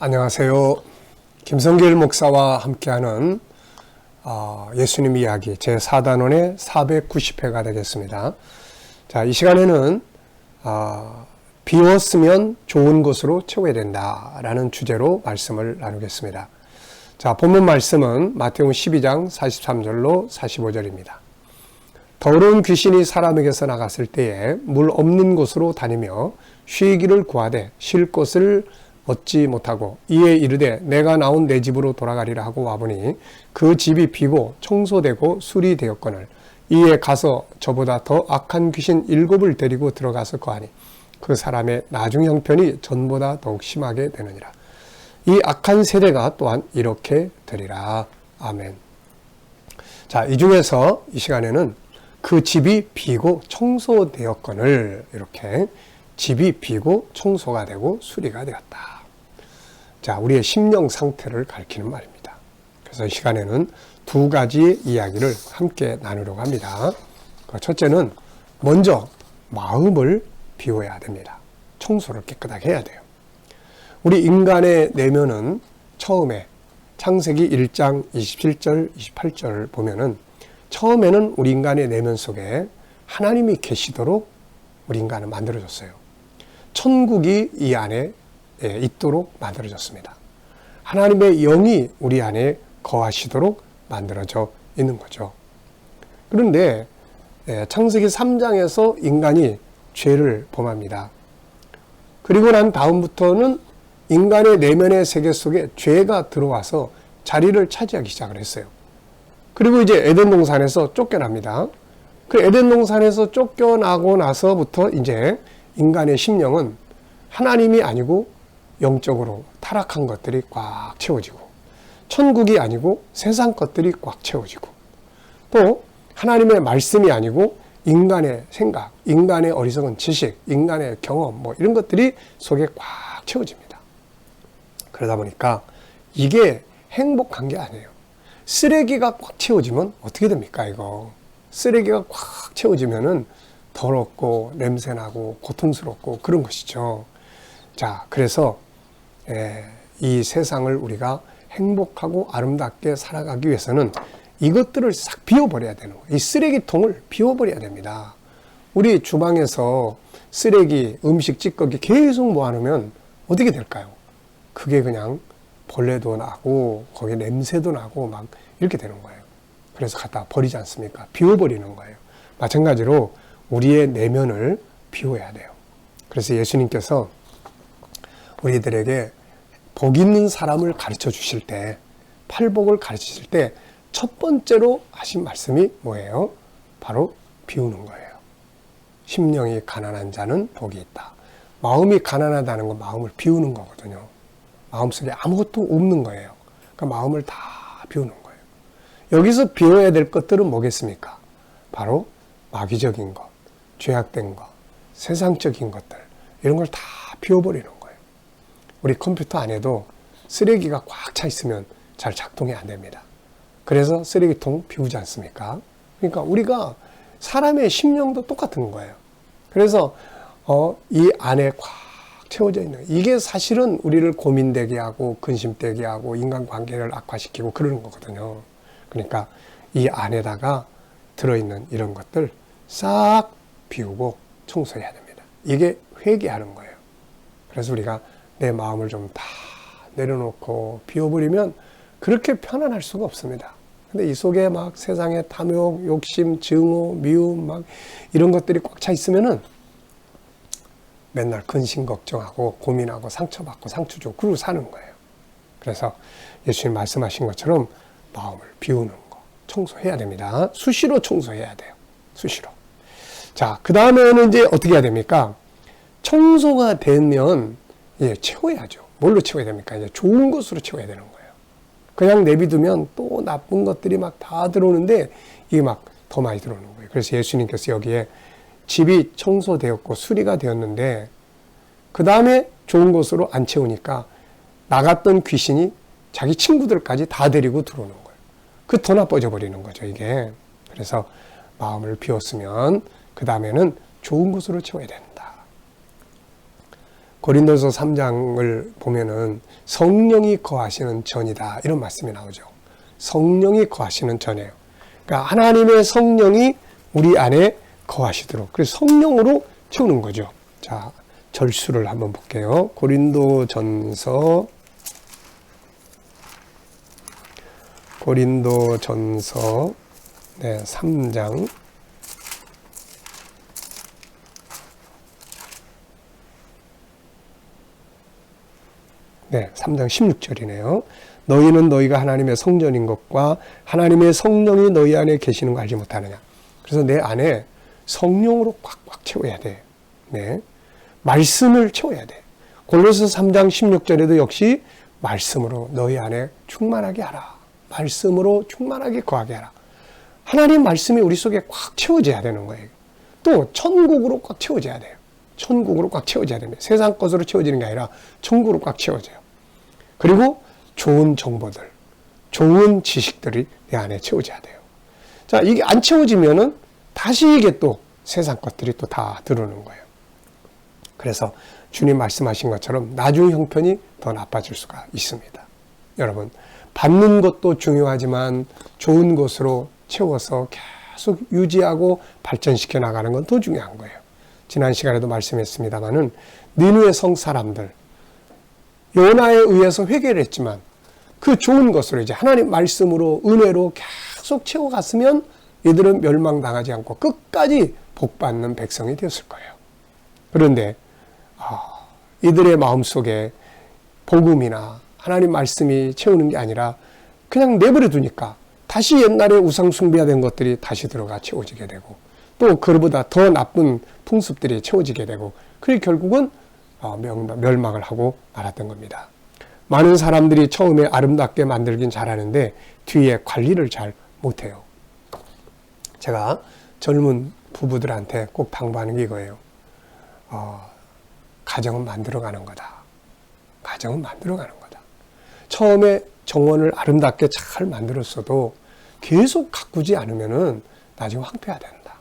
안녕하세요. 김성길 목사와 함께하는 예수님 이야기 제4단원의 490회가 되겠습니다. 자, 이 시간에는 비웠으면 좋은 것으로 채워야 된다라는 주제로 말씀을 나누겠습니다. 자, 본문 말씀은 마태복음 12장 43절로 45절입니다. 더러운 귀신이 사람에게서 나갔을 때에 물 없는 곳으로 다니며 쉬기를 구하되 쉴 곳을 얻지 못하고 이에 이르되 내가 나온 내 집으로 돌아가리라 하고 와보니 그 집이 비고 청소되고 수리되었거늘 이에 가서 저보다 더 악한 귀신 7을 데리고 들어가서 거하니 그 사람의 나중 형편이 전보다 더욱 심하게 되느니라. 이 악한 세대가 또한 이렇게 되리라. 아멘. 자, 이 중에서 이 시간에는 그 집이 비고 청소되었거늘 이렇게 집이 비고 청소가 되고 수리가 되었다. 자, 우리의 심령 상태를 가리키는 말입니다. 그래서 이 시간에는 두 가지 이야기를 함께 나누려고 합니다. 첫째는 먼저 마음을 비워야 됩니다. 청소를 깨끗하게 해야 돼요. 우리 인간의 내면은 처음에 창세기 1장 27절, 28절 보면은 처음에는 우리 인간의 내면 속에 하나님이 계시도록 우리 인간을 만들어줬어요. 천국이 이 안에 있도록 만들어졌습니다. 하나님의 영이 우리 안에 거하시도록 만들어져 있는 거죠. 그런데 창세기 3장에서 인간이 죄를 범합니다. 그리고 난 다음부터는 인간의 내면의 세계 속에 죄가 들어와서 자리를 차지하기 시작을 했어요. 그리고 이제 에덴 동산에서 쫓겨납니다. 그 에덴 동산에서 쫓겨나고 나서부터 이제 인간의 심령은 하나님이 아니고 영적으로 타락한 것들이 꽉 채워지고 천국이 아니고 세상 것들이 꽉 채워지고 또 하나님의 말씀이 아니고 인간의 생각, 인간의 어리석은 지식, 인간의 경험 이런 것들이 속에 꽉 채워집니다. 그러다 보니까 이게 행복한 게 아니에요. 쓰레기가 꽉 채워지면 어떻게 됩니까 이거? 쓰레기가 꽉 채워지면은 더럽고 냄새나고 고통스럽고 그런 것이죠. 자, 그래서 이 세상을 우리가 행복하고 아름답게 살아가기 위해서는 이것들을 싹 비워버려야 되는 거예요. 이 쓰레기통을 비워버려야 됩니다. 우리 주방에서 쓰레기, 음식 찌꺼기 계속 모아놓으면 어떻게 될까요? 그게 그냥 벌레도 나고 거기에 냄새도 나고 막 이렇게 되는 거예요. 그래서 갖다 버리지 않습니까? 비워버리는 거예요. 마찬가지로 우리의 내면을 비워야 돼요. 그래서 예수님께서 우리들에게 복 있는 사람을 가르쳐 주실 때, 팔복을 가르치실 때 첫 번째로 하신 말씀이 뭐예요? 바로 비우는 거예요. 심령이 가난한 자는 복이 있다. 마음이 가난하다는 건 마음을 비우는 거거든요. 마음속에 아무것도 없는 거예요. 그러니까 마음을 다 비우는 거예요. 여기서 비워야 될 것들은 뭐겠습니까? 바로 마귀적인 것, 죄악된 것, 세상적인 것들 이런 걸 다 비워버리는 거예요. 우리 컴퓨터 안에도 쓰레기가 꽉 차 있으면 잘 작동이 안 됩니다. 그래서 쓰레기통 비우지 않습니까? 그러니까 우리가 사람의 심령도 똑같은 거예요. 그래서 이 안에 꽉 채워져 있는 이게 사실은 우리를 고민되게 하고 근심되게 하고 인간관계를 악화시키고 그러는 거거든요. 그러니까 이 안에다가 들어있는 이런 것들 싹 비우고 청소해야 됩니다. 이게 회개하는 거예요. 그래서 우리가 내 마음을 좀 다 내려놓고 비워버리면 그렇게 편안할 수가 없습니다. 근데 이 속에 막 세상의 탐욕, 욕심, 증오, 미움 막 이런 것들이 꽉 차 있으면은 맨날 근심 걱정하고 고민하고 상처받고 상처 주고 그러고 사는 거예요. 그래서 예수님 말씀하신 것처럼 마음을 비우는 거 청소해야 됩니다. 수시로 청소해야 돼요. 수시로. 자, 그 다음에는 이제 어떻게 해야 됩니까? 청소가 되면 채워야죠. 뭘로 채워야 됩니까? 이제 좋은 것으로 채워야 되는 거예요. 그냥 내비두면 또 나쁜 것들이 막 다 들어오는데 이게 막 더 많이 들어오는 거예요. 그래서 예수님께서 여기에 집이 청소되었고 수리가 되었는데 그 다음에 좋은 것으로 안 채우니까 나갔던 귀신이 자기 친구들까지 다 데리고 들어오는 거예요. 그 더 나빠져 버리는 거죠 이게. 그래서 마음을 비웠으면 그 다음에는 좋은 것으로 채워야 된다. 고린도서 3장을 보면은 성령이 거하시는 전이다, 이런 말씀이 나오죠. 성령이 거하시는 전이에요. 그러니까 하나님의 성령이 우리 안에 거하시도록, 그래서 성령으로 채우는 거죠. 자, 절수를 한번 볼게요. 고린도전서 네, 3장 네, 3장 16절이네요. 너희는 너희가 하나님의 성전인 것과 하나님의 성령이 너희 안에 계시는 거 알지 못하느냐. 그래서 내 안에 성령으로 꽉꽉 채워야 돼. 네. 말씀을 채워야 돼. 골로새서 3장 16절에도 역시 말씀으로 너희 안에 충만하게 하라. 말씀으로 충만하게 거하게 하라. 하나님 말씀이 우리 속에 꽉 채워져야 되는 거예요. 또 천국으로 꽉 채워져야 돼요. 천국으로 꽉 채워져야 됩니다. 세상 것으로 채워지는 게 아니라 천국으로 꽉 채워져요. 그리고 좋은 정보들, 좋은 지식들이 내 안에 채워져야 돼요. 자, 이게 안 채워지면은 다시 이게 또 세상 것들이 또 다 들어오는 거예요. 그래서 주님 말씀하신 것처럼 나중 형편이 더 나빠질 수가 있습니다. 여러분, 받는 것도 중요하지만 좋은 것으로 채워서 계속 유지하고 발전시켜 나가는 건 더 중요한 거예요. 지난 시간에도 말씀했습니다마는 니느웨 성 사람들, 요나에 의해서 회개를 했지만 그 좋은 것으로 이제 하나님 말씀으로 은혜로 계속 채워갔으면 이들은 멸망당하지 않고 끝까지 복받는 백성이 되었을 거예요. 그런데 이들의 마음속에 복음이나 하나님 말씀이 채우는 게 아니라 그냥 내버려 두니까 다시 옛날에 우상 숭배하던 것들이 다시 들어가 채워지게 되고, 또 그보다 더 나쁜 풍습들이 채워지게 되고, 그게 결국은 멸망을 하고 말았던 겁니다. 많은 사람들이 처음에 아름답게 만들긴 잘하는데 뒤에 관리를 잘 못해요. 제가 젊은 부부들한테 꼭 당부하는 게 이거예요. 가정은 만들어가는 거다. 가정은 만들어가는 거다. 처음에 정원을 아름답게 잘 만들었어도 계속 가꾸지 않으면은 나중에 황폐화 된다.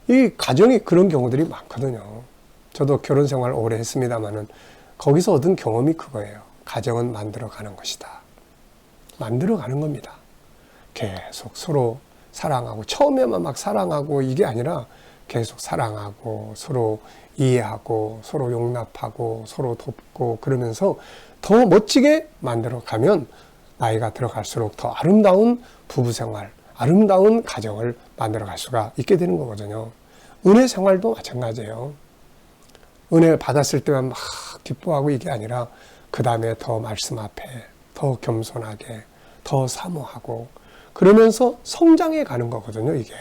이 가정이 그런 경우들이 많거든요. 저도 결혼 생활 오래 했습니다만은 거기서 얻은 경험이 그거예요. 가정은 만들어가는 것이다. 만들어가는 겁니다. 계속 서로 사랑하고, 처음에만 막 사랑하고 이게 아니라 계속 사랑하고 서로 이해하고 서로 용납하고 서로 돕고 그러면서 더 멋지게 만들어가면 나이가 들어갈수록 더 아름다운 부부생활, 아름다운 가정을 만들어갈 수가 있게 되는 거거든요. 은혜 생활도 마찬가지예요. 은혜 받았을 때만 막 기뻐하고 이게 아니라 그 다음에 더 말씀 앞에 더 겸손하게 더 사모하고 그러면서 성장해 가는 거거든요, 이게.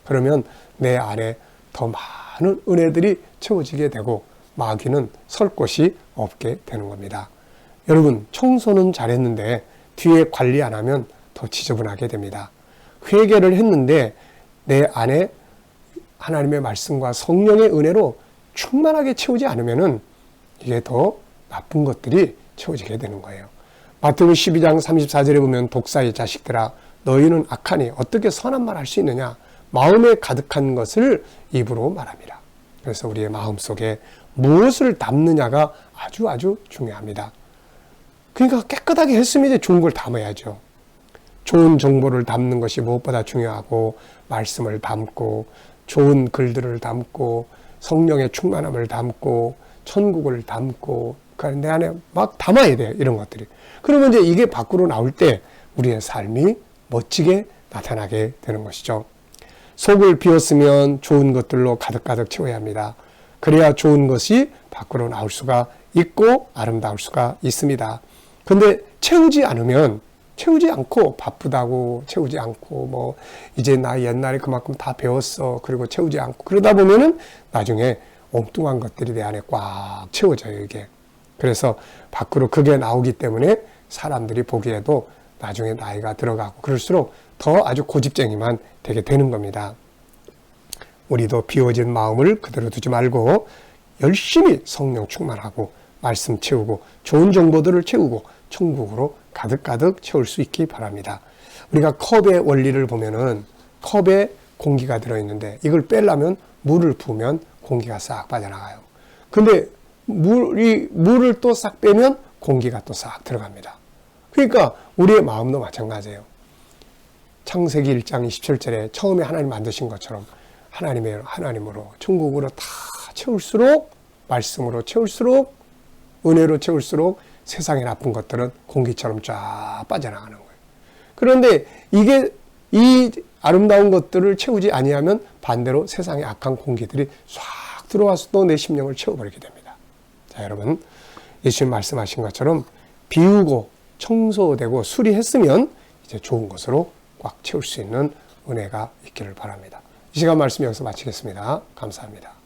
그러면 내 안에 더 많은 은혜들이 채워지게 되고 마귀는 설 곳이 없게 되는 겁니다. 여러분, 청소는 잘했는데 뒤에 관리 안 하면 더 지저분하게 됩니다. 회개를 했는데 내 안에 하나님의 말씀과 성령의 은혜로 충만하게 채우지 않으면은 이게 더 나쁜 것들이 채워지게 되는 거예요. 마태복음 12장 34절에 보면 독사의 자식들아 너희는 악하니 어떻게 선한 말 할 수 있느냐? 마음에 가득한 것을 입으로 말합니다. 그래서 우리의 마음속에 무엇을 담느냐가 아주 중요합니다. 그러니까 깨끗하게 했으면 이제 좋은 걸 담아야죠. 좋은 정보를 담는 것이 무엇보다 중요하고 말씀을 담고 좋은 글들을 담고 성령의 충만함을 담고 천국을 담고 내 안에 막 담아야 돼요. 이런 것들이. 그러면 이제 이게 밖으로 나올 때 우리의 삶이 멋지게 나타나게 되는 것이죠. 속을 비웠으면 좋은 것들로 가득 채워야 합니다. 그래야 좋은 것이 밖으로 나올 수가 있고 아름다울 수가 있습니다. 근데 채우지 않고 바쁘다고 채우지 않고 뭐 이제 나 옛날에 그만큼 다 배웠어 그리고 채우지 않고 그러다 보면은 나중에 엉뚱한 것들이 내 안에 꽉 채워져요, 이게. 그래서 밖으로 그게 나오기 때문에 사람들이 보기에도 나중에 나이가 들어가고 그럴수록 더 아주 고집쟁이만 되게 되는 겁니다. 우리도 비워진 마음을 그대로 두지 말고 열심히 성령 충만하고 말씀 채우고 좋은 정보들을 채우고 천국으로 가득 채울 수 있기 바랍니다. 우리가 컵의 원리를 보면은 컵에 공기가 들어있는데 이걸 빼려면 물을 부으면 공기가 싹 빠져나가요. 근데 물을 또 싹 빼면 공기가 또 싹 들어갑니다. 그러니까 우리의 마음도 마찬가지예요. 창세기 1장 27절에 처음에 하나님 만드신 것처럼 하나님으로 천국으로 다 채울수록, 말씀으로 채울수록, 은혜로 채울수록 세상의 나쁜 것들은 공기처럼 쫙 빠져나가는 거예요. 그런데 이 아름다운 것들을 채우지 아니하면 반대로 세상의 악한 공기들이 싹 들어와서 또 내 심령을 채워버리게 됩니다. 자, 여러분, 예수님 말씀하신 것처럼 비우고 청소되고 수리했으면 이제 좋은 것으로 꽉 채울 수 있는 은혜가 있기를 바랍니다. 이 시간 말씀 여기서 마치겠습니다. 감사합니다.